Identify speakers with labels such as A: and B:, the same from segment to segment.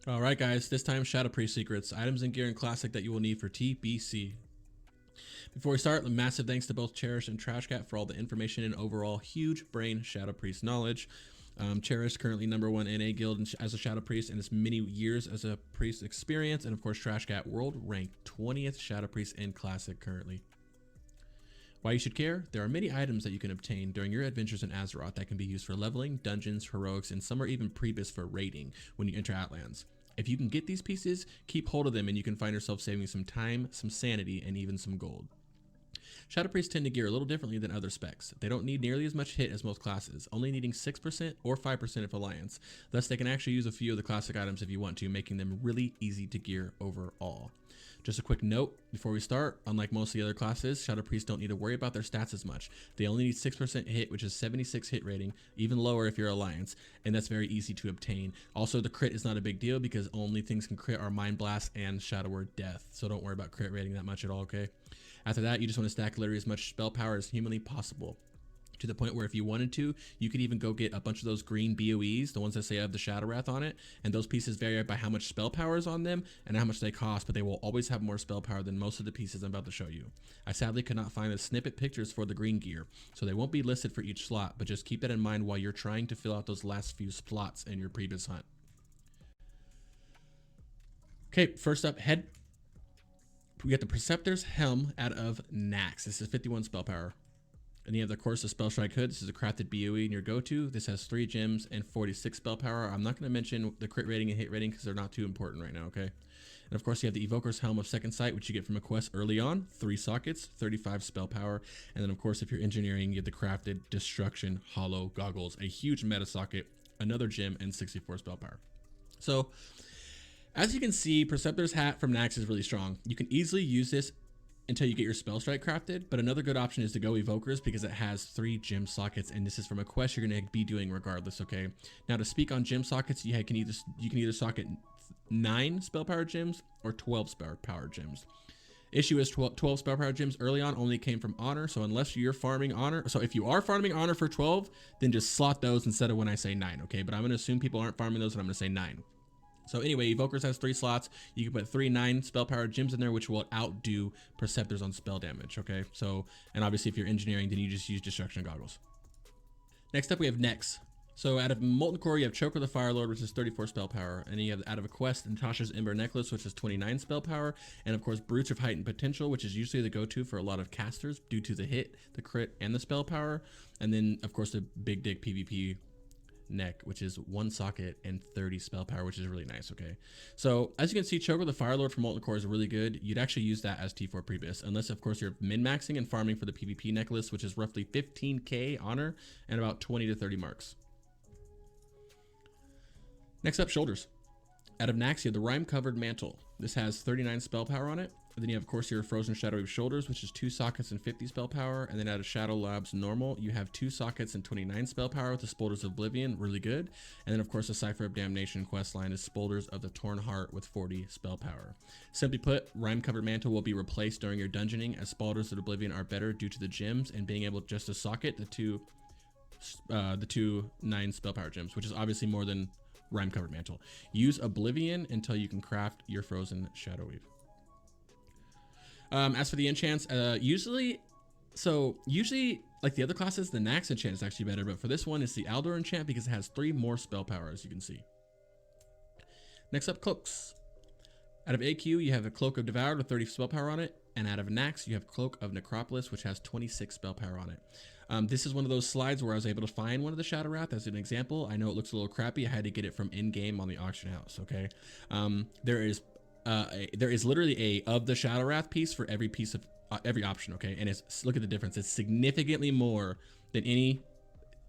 A: Alright guys, this time Shadow Priest secrets, items and gear in Classic that you will need for TBC. Before we start, a massive thanks to both Cherish and Trashcat for all the information and overall huge brain Shadow Priest knowledge. Cherish currently #1 NA guild as a Shadow Priest and his many years as a priest experience, and of course Trashcat world ranked 20th Shadow Priest in Classic currently. Why you should care? There are many items that you can obtain during your adventures in Azeroth that can be used for leveling, dungeons, heroics, and some are even Pre-BiS for raiding when you enter Outlands. If you can get these pieces, keep hold of them and you can find yourself saving some time, some sanity, and even some gold. Shadow Priests tend to gear a little differently than other specs. They don't need nearly as much hit as most classes, only needing 6% or 5% if Alliance. Thus, they can actually use a few of the classic items if you want to, making them really easy to gear overall. Just a quick note before we start, unlike most of the other classes, Shadow Priests don't need to worry about their stats as much. They only need 6% hit, which is 76 hit rating, even lower if you're Alliance, and that's very easy to obtain. Also, the crit is not a big deal because only things can crit are Mind Blast and Shadow Word Death, so don't worry about crit rating that much at all, okay? After that, you just want to stack literally as much spell power as humanly possible, to the point where if you wanted to, you could even go get a bunch of those green BOEs, the ones that say have the Shadow Wrath on it, and those pieces vary by how much spell power is on them and how much they cost, but they will always have more spell power than most of the pieces I'm about to show you. I sadly could not find the snippet pictures for the green gear, so they won't be listed for each slot, but just keep that in mind while you're trying to fill out those last few slots in your Pre-BiS hunt. Okay, first up, we get the Preceptor's Helm out of Nax. This is 51 spell power. And you have, of course, the Spell Strike Hood. This is a crafted BOE in your go-to. This has 3 gems and 46 spell power. I'm not going to mention the crit rating and hit rating because they're not too important right now, okay? And of course, you have the Evoker's Helm of Second Sight, which you get from a quest early on. 3 sockets, 35 spell power. And then, of course, if you're engineering, you get the crafted Destruction Hollow Goggles, a huge meta socket, another gem, and 64 spell power. So, as you can see, Preceptor's Hat from Nax is really strong. You can easily use this until you get your Spell Strike crafted, but another good option is to go Evoker's because it has 3 gem sockets, and this is from a quest you're going to be doing regardless, okay? Now, to speak on gem sockets, you can either socket 9 spell power gems or 12 spell power gems. Issue is 12 spell power gems early on only came from honor, so unless you're farming honor, so if you are farming honor for 12, then just slot those instead of when I say 9, okay? But I'm going to assume people aren't farming those, and I'm going to say 9. So anyway, Evoker's has 3 slots. You can put 3 9 spell power gems in there, which will outdo Preceptors on spell damage, okay? So, and obviously if you're engineering, then you just use Destruction Goggles. Next up, we have Nex. So out of Molten Core, you have Choker the Fire Lord, which is 34 spell power. And then you have out of a quest, Natasha's Ember Necklace, which is 29 spell power. And of course, Brutes of Heightened Potential, which is usually the go-to for a lot of casters due to the hit, the crit, and the spell power. And then, of course, the Big Dick PvP neck, which is 1 socket and 30 spell power, which is really nice, okay? So as you can see, Choker the Fire Lord from Molten Core is really good. You'd actually use that as T4 Pre-BiS, unless of course you're min-maxing and farming for the PvP necklace, which is roughly 15k honor and about 20 to 30 marks. Next up, Shoulders. Out of Nax, you have the Rime-Covered Mantle. This has 39 spell power on it. And then you have, of course, your Frozen Shadowwave Shoulders, which is 2 sockets and 50 spell power. And then out of Shadow Labs Normal, you have 2 sockets and 29 spell power with the Spolders of Oblivion, really good. And then, of course, the Cipher of Damnation quest line is Spolders of the Torn Heart with 40 spell power. Simply put, Rime-Covered Mantle will be replaced during your dungeoning, as Spolders of Oblivion are better due to the gems and being able just to socket the two 9 spell power gems, which is obviously more than Rime-Covered Mantle. Use Oblivion until you can craft your Frozen Shadowweave. As for the enchants, usually like the other classes, the Nax enchant is actually better, but for this one, it's the Aldor enchant because it has 3 more spell power, as you can see. Next up, Cloaks. Out of AQ, you have a Cloak of Devoured with 30 spell power on it, and out of Nax, you have Cloak of Necropolis, which has 26 spell power on it. This is one of those slides where I was able to find one of the Shadow Wrath as an example. I know it looks a little crappy. I had to get it from in-game on the auction house, okay? There is literally a of the Shadow Wrath piece for every piece of every option, okay? And look at the difference. It's significantly more than any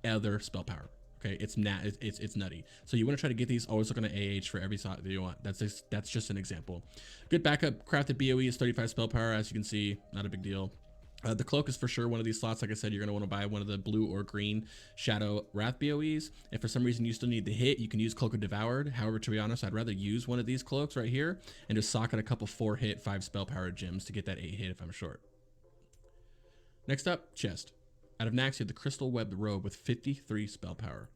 A: other spell power. Okay, it's nutty. So you want to try to get these. Always look on the AH for every slot that you want. That's just an example. Good backup crafted BOE is 35 spell power, as you can see. Not a big deal. The Cloak is for sure one of these slots. Like I said, you're going to want to buy one of the blue or green Shadow Wrath BOEs. If for some reason you still need the hit, you can use Cloak of Devoured. However, to be honest, I'd rather use one of these cloaks right here and just socket a couple 4 hit, 5 spell power gems to get that 8 hit if I'm short. Next up, Chest. Out of Nax, you have the Crystal Webbed Robe with 53 spell power.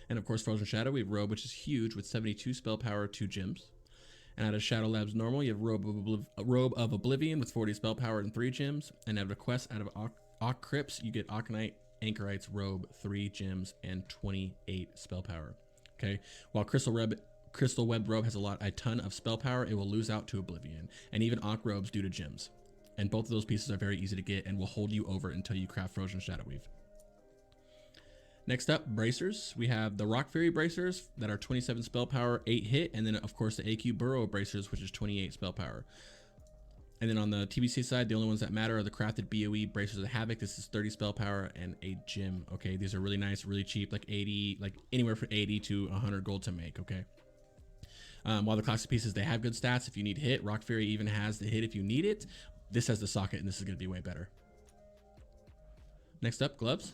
A: And of course, Frozen Shadow, we have Robe, which is huge with 72 spell power, 2 gems. And out of Shadow Labs normal, you have Robe of Oblivion with 40 spell power and 3 gems. And out of Quest, out of Auk Crypts, you get Aconite, Anchorite's Robe, 3 gems, and 28 spell power. Okay, while Crystal Web Robe has a ton of spell power, it will lose out to Oblivion. And even Auk Robes due to gems. And both of those pieces are very easy to get and will hold you over until you craft Frozen Shadow Weave. Next up, bracers. We have the Rock Fury bracers that are 27 spell power, 8 hit, and then of course the AQ Burrow bracers, which is 28 spell power. And then on the TBC side, the only ones that matter are the crafted BOE bracers of Havoc. This is 30 spell power and a gem. Okay, these are really nice, really cheap, like 80, like anywhere from 80 to 100 gold to make. Okay. While the classic pieces, they have good stats if you need hit. Rock Fury even has the hit if you need it. This has the socket, and this is going to be way better. Next up, gloves.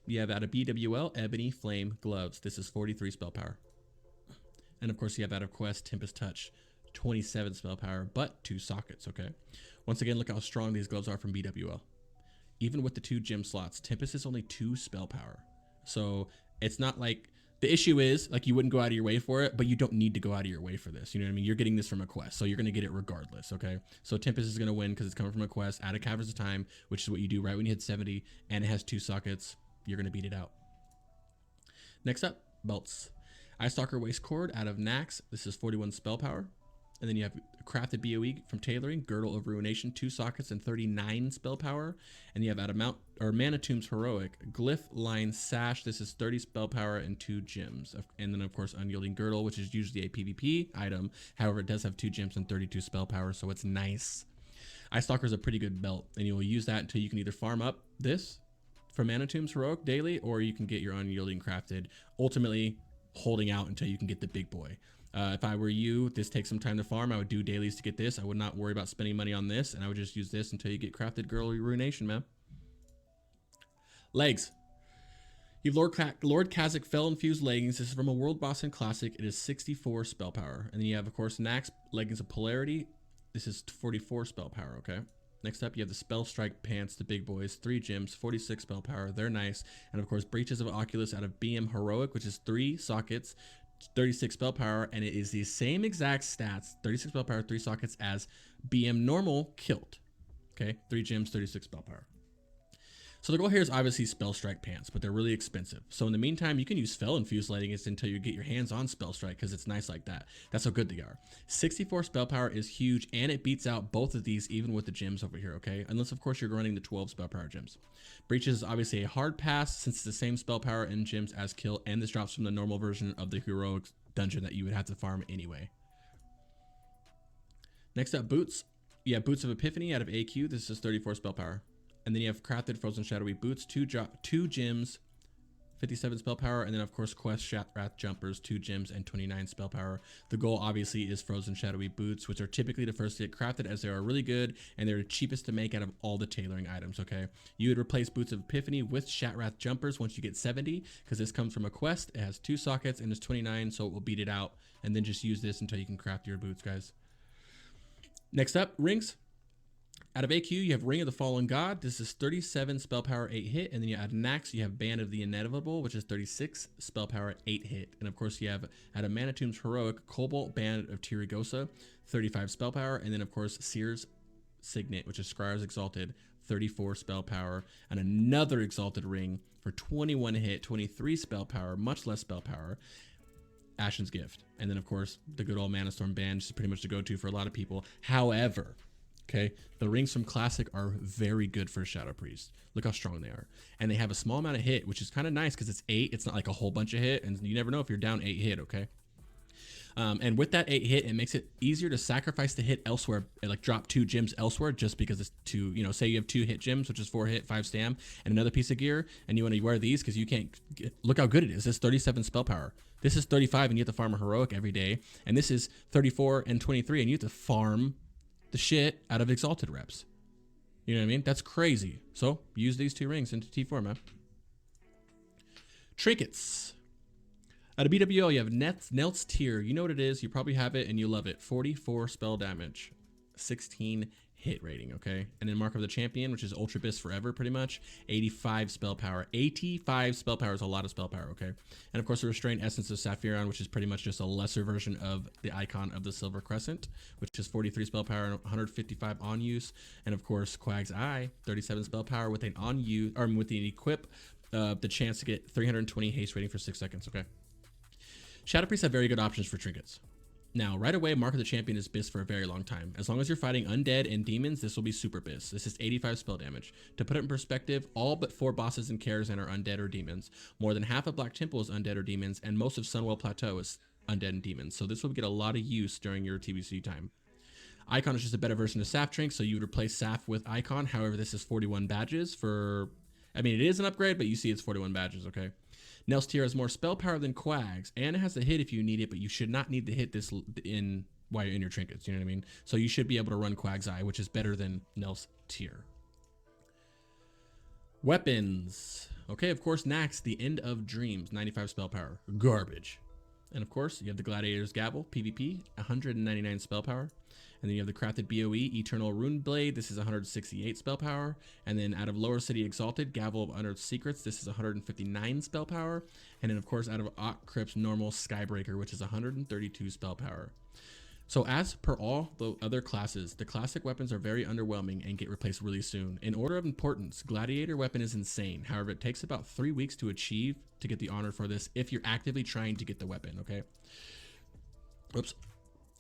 A: You have out of BWL, Ebony Flame Gloves. This is 43 spell power. And of course, you have out of Quest, Tempest Touch, 27 spell power, but 2 sockets, okay? Once again, look how strong these gloves are from BWL. Even with the 2 gem slots, Tempest is only 2 spell power. So it's not like, the issue is, like, you wouldn't go out of your way for it, but you don't need to go out of your way for this. You know what I mean? You're getting this from a quest, so you're going to get it regardless, okay? So Tempest is going to win because it's coming from a quest, out of Caverns of Time, which is what you do right when you hit 70, and it has 2 sockets. You're going to beat it out. Next up, belts. Ice Stalker Waist Cord out of Nax. This is 41 spell power. And then you have crafted BOE from Tailoring, Girdle of Ruination, 2 sockets and 39 spell power. And you have out of Mana Tomb's Heroic, Glyph Line Sash. This is 30 spell power and 2 gems. And then of course Unyielding Girdle, which is usually a PvP item. However, it does have 2 gems and 32 spell power, so it's nice. Ice Stalker is a pretty good belt, and you will use that until you can either farm up this from Mana Tomb's Heroic daily, or you can get your Unyielding crafted, ultimately holding out until you can get the big boy. If I were you, this takes some time to farm. I would do dailies to get this. I would not worry about spending money on this, and I would just use this until you get crafted Girdle of Ruination, man. Legs. You have Lord Kazakh Fell Infused Leggings. This is from a World Boss and Classic. It is 64 spell power. And then you have, of course, Nax Leggings of Polarity. This is 44 spell power, okay? Next up, you have the Spell Strike Pants, the big boys, 3 gems, 46 spell power. They're nice. And of course, Breaches of Oculus out of BM Heroic, which is 3 sockets, 36 spell power, and it is the same exact stats, 36 spell power, 3 sockets, as BM Normal Kilt. Okay, 3 gems, 36 spell power. So the goal here is obviously Spell Strike Pants, but they're really expensive. So in the meantime, you can use Fell Infused Leggings until you get your hands on Spell Strike, because it's nice like that. That's how good they are. 64 spell power is huge, and it beats out both of these even with the gems over here, okay? Unless, of course, you're running the 12 spell power gems. Breaches is obviously a hard pass since it's the same spell power and gems as Kill, and this drops from the normal version of the Heroic dungeon that you would have to farm anyway. Next up, Boots. You have Boots of Epiphany out of AQ. This is 34 spell power. And then you have crafted Frozen Shadowy Boots, 2 gems, 57 spell power, and then of course Quest Shatrath Jumpers, 2 gems and 29 spell power. The goal obviously is Frozen Shadowy Boots, which are typically the first to get crafted as they are really good and they're the cheapest to make out of all the tailoring items, okay? You would replace Boots of Epiphany with Shatrath Jumpers once you get 70, because this comes from a quest. It has 2 sockets and it's 29, so it will beat it out. And then just use this until you can craft your boots, guys. Next up, rings. Out of AQ, you have Ring of the Fallen God. This is 37 spell power, 8 hit. And then you add Nax, you have Band of the Inevitable, which is 36 spell power, 8 hit. And of course, you have out of Mana Tomb's Heroic, Cobalt Band of Tirigosa, 35 spell power. And then of course, Seer's Signet, which is Scryer's Exalted, 34 spell power. And another Exalted Ring for 21 hit, 23 spell power, much less spell power. Ashen's Gift. And then of course, the good old Mana Storm Band, is pretty much the go-to for a lot of people. However, okay, the rings from Classic are very good for Shadow Priest. Look how strong they are. And they have a small amount of hit, which is kind of nice because it's 8. It's not like a whole bunch of hit, and you never know if you're down 8 hit, okay? And with that 8 hit, it makes it easier to sacrifice the hit elsewhere, like drop 2 gems elsewhere, just because it's 2, you know, say you have 2 hit gems, which is 4 hit, 5 stam, and another piece of gear, and you want to wear these because you can't look how good it is. This is 37 spell power. This is 35, and you have to farm a heroic every day. And this is 34 and 23, and you have to farm the shit out of Exalted reps. You know what I mean? That's crazy. So use these 2 rings into T4, man. Trinkets. Out of BWL, you have Nelt's Tear. You know what it is. You probably have it and you love it. 44 spell damage, 16 hit rating, okay? And then Mark of the Champion, which is Ultra BiS forever, pretty much, 85 spell power. 85 spell power is a lot of spell power, okay? And of course, the Restrained Essence of Saphiron, which is pretty much just a lesser version of the icon of the Silver Crescent, which is 43 spell power and 155 on use. And of course, Quag's Eye, 37 spell power with an on use, or with the equip, the chance to get 320 haste rating for 6 seconds, okay? Shadow Priests have very good options for trinkets. Now, right away, Mark of the Champion is BiS for a very long time. As long as you're fighting undead and demons, this will be super BiS. This is 85 spell damage. To put it in perspective, all but 4 bosses in Karazhan are undead or demons. More than half of Black Temple is undead or demons, and most of Sunwell Plateau is undead and demons. So this will get a lot of use during your TBC time. Icon is just a better version of Saf Trink, so you would replace Saf with Icon. However, this is 41 badges for... I mean, it is an upgrade, but you see it's 41 badges, okay? Nels tier has more spell power than Quag's, and it has a hit if you need it, but you should not need to hit this while you're in your trinkets, you know what I mean? So you should be able to run Quag's Eye, which is better than Nels tier. Weapons. Okay, of course, Nax, the End of Dreams, 95 spell power. Garbage. And of course, you have the Gladiator's Gavel, PvP, 199 spell power. And then you have the crafted BOE, Eternal Rune Blade. This is 168 spell power. And then out of Lower City Exalted, Gavel of Unearthed Secrets. This is 159 spell power. And then, of course, out of Ock Crypt's normal Skybreaker, which is 132 spell power. So as per all the other classes, the classic weapons are very underwhelming and get replaced really soon. In order of importance, Gladiator weapon is insane. However, it takes about 3 weeks to achieve to get the honor for this if you're actively trying to get the weapon, okay? Oops.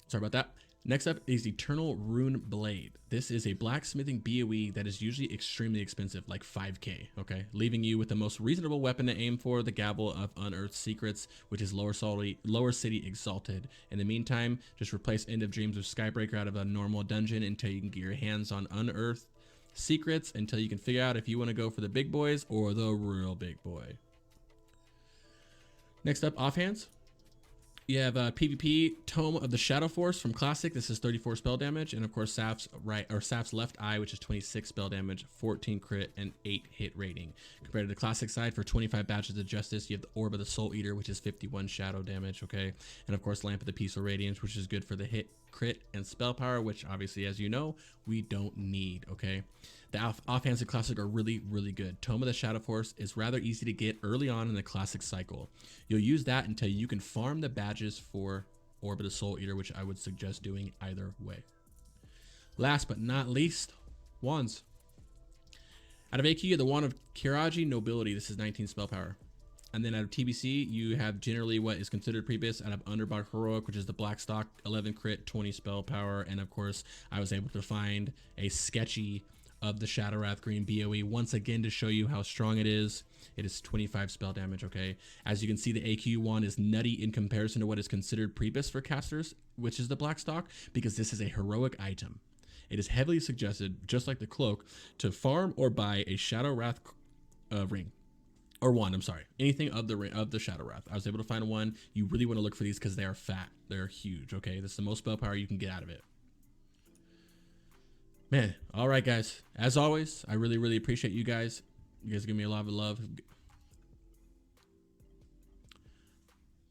A: Sorry about that. Next up is Eternal Rune Blade. This is a blacksmithing BOE that is usually extremely expensive, like 5k, okay? Leaving you with the most reasonable weapon to aim for, the Gavel of Unearthed Secrets, which is Lower City Exalted. In the meantime, just replace End of Dreams with Skybreaker out of a normal dungeon until you can get your hands on Unearthed Secrets, until you can figure out if you want to go for the big boys or the real big boy. Next up, Offhands. You have PvP Tome of the Shadow Force from Classic. This is 34 spell damage, and of course Saf's left eye, which is 26 spell damage, 14 crit, and 8 hit rating. Compared to the Classic side, for 25 badges of Justice, you have the Orb of the Soul Eater, which is 51 shadow damage. Okay, and of course Lamp of the Peaceful Radiance, which is good for the hit, crit, and spell power, which obviously, as you know, we don't need. Okay. The Offhands of Classic are really, really good. Tome of the Shadow Force is rather easy to get early on in the Classic cycle. You'll use that until you can farm the badges for Orb of the Soul Eater, which I would suggest doing either way. Last but not least, Wands. Out of AQ, you have the Wand of Kiraji Nobility. This is 19 spell power. And then out of TBC, you have generally what is considered pre-BiS out of Underbog Heroic, which is the Black Stock, 11 crit, 20 spell power. And of course, I was able to find a sketchy of the Shadow Wrath Green BOE once again to show you how strong it is. It is 25 spell damage, okay? As you can see, the AQ wand is nutty in comparison to what is considered pre-BiS for casters, which is the Black Stock, because this is a heroic item. It is heavily suggested, just like the Cloak, to farm or buy a Shadow Wrath ring. Or wand, I'm sorry. Anything of the Shadow Wrath. I was able to find one. You really want to look for these because they are fat. They're huge, okay? This is the most spell power you can get out of it. Man, all right, guys. As always, I really, really appreciate you guys. You guys give me a lot of love.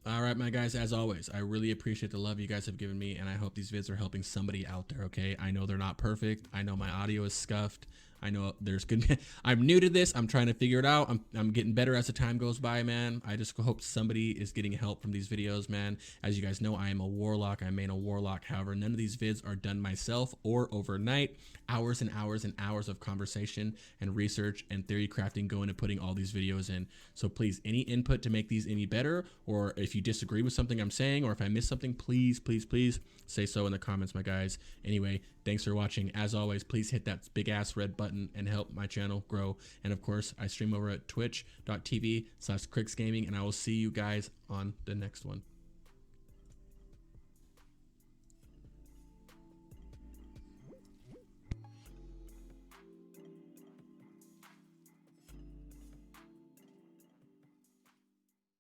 A: All right, my guys, as always, I really appreciate the love you guys have given me, and I hope these vids are helping somebody out there, okay? I know they're not perfect. I know my audio is scuffed. I know there's good. I'm new to this. I'm trying to figure it out. I'm getting better as the time goes by, man. I just hope somebody is getting help from these videos, man. As you guys know, I am a warlock. I main a warlock. However, none of these vids are done myself or overnight. Hours and hours and hours of conversation and research and theory crafting go into putting all these videos in. So please, any input to make these any better, or if you disagree with something I'm saying, or if I missed something, please, please, please say so in the comments, my guys. Anyway, thanks for watching. As always, please hit that big ass red button and help my channel grow. And of course, I stream over at twitch.tv/CricksGaming, and I will see you guys on the next one.